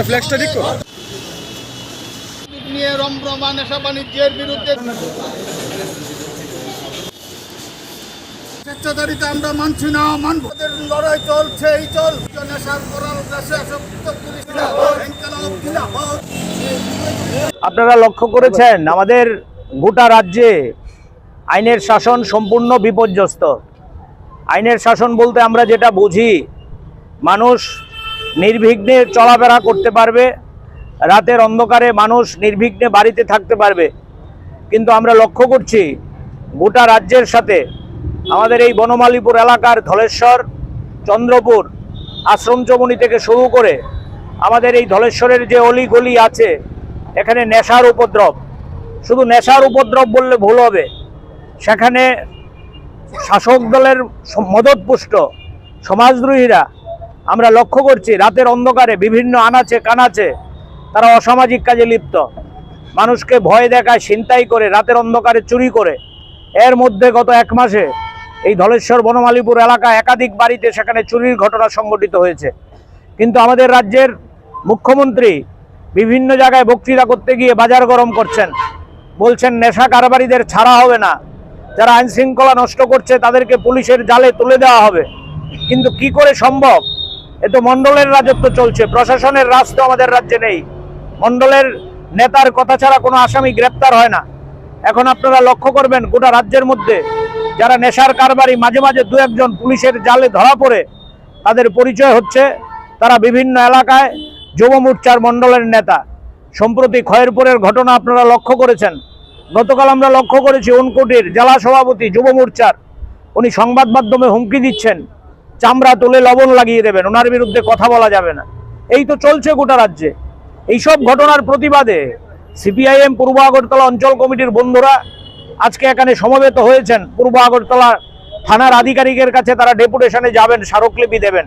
ফ্লেক্সটা ঠিক করো। নিয়ে রমরমা নেশা বাণিজ্যের বিরুদ্ধে স্বেচ্ছাচারিতা আমরা মানছি না, মানব। লড়াই চলছে, এই চলছে নেশার করার দেশে আসক্ত পুলিশ। আপনারা লক্ষ্য করেছেন আমাদের গোটা রাজ্যে আইনের শাসন সম্পূর্ণ বিপর্যস্ত। আইনের শাসন বলতে আমরা যেটা বুঝি, মানুষ নির্বিঘ্নে চলাফেরা করতে পারবে, রাতের অন্ধকারে মানুষ নির্বিঘ্নে বাড়িতে থাকতে পারবে। কিন্তু আমরা লক্ষ্য করছি গোটা রাজ্যের সাথে আমাদের এই বনমালীপুর এলাকার ধলেশ্বর, চন্দ্রপুর, আশ্রমচমনি থেকে শুরু করে আমাদের এই ধলেশ্বরের যে অলি গলি আছে, এখানে নেশার উপদ্রব। শুধু নেশার উপদ্রব বললে ভুল হবে, সেখানে শাসক দলের মদতপুষ্ট সমাজদ্রোহীরা আমরা লক্ষ্য করছি রাতের অন্ধকারে বিভিন্ন আনাচে কানাচে তারা অসামাজিক কাজে লিপ্ত। মানুষকে ভয় দেখায়, ছিনতাই করে, রাতের অন্ধকারে চুরি করে। এর মধ্যে গত 1 মাসে এই ধলেশ্বর বনমালীপুর এলাকা একাধিক বাড়িতে সেখানে চুরির ঘটনা সংঘটিত হয়েছে। কিন্তু আমাদের রাজ্যের মুখ্যমন্ত্রী বিভিন্ন জায়গায় বক্তৃতা করতে গিয়ে বাজার গরম করছেন, বলছেন নেশা কারবারিদের ছাড়া হবে না, যারা আইন শৃঙ্খলা নষ্ট করছে তাদেরকে পুলিশের জালে তুলে দেওয়া হবে। কিন্তু কি করে সম্ভব? এ তো মণ্ডলের রাজত্ব চলছে, প্রশাসনের রাজ তো আমাদের রাজ্যে নেই। মণ্ডলের নেতার কথা ছাড়া কোনো আসামি গ্রেপ্তার হয় না। এখন আপনারা লক্ষ্য করবেন গোটা রাজ্যের মধ্যে যারা নেশার কারবারি মাঝে মাঝে 2-1 জন পুলিশের জালে ধরা পড়ে, তাদের পরিচয় হচ্ছে তারা বিভিন্ন এলাকায় যুব মোর্চার মণ্ডলের নেতা। সম্প্রতি খয়েরপুরের ঘটনা আপনারা লক্ষ্য করেছেন। গতকাল আমরা লক্ষ্য করেছি ঊনকোটির জেলা সভাপতি যুব মোর্চার, উনি সংবাদ মাধ্যমে হুমকি দিচ্ছেন চামড়া তুলে লবণ লাগিয়ে দেবেন, ওনার বিরুদ্ধে কথা বলা যাবে না। এই তো চলছে গোটা রাজ্যে। এইসব ঘটনার প্রতিবাদে সিপিআইএম পূর্ব আগরতলা অঞ্চল কমিটির বন্ধুরা আজকে এখানে সমবেত হয়েছেন। পূর্ব আগরতলা থানার আধিকারিকের কাছে তারা ডেপুটেশনে যাবেন, স্মারকলিপি দেবেন।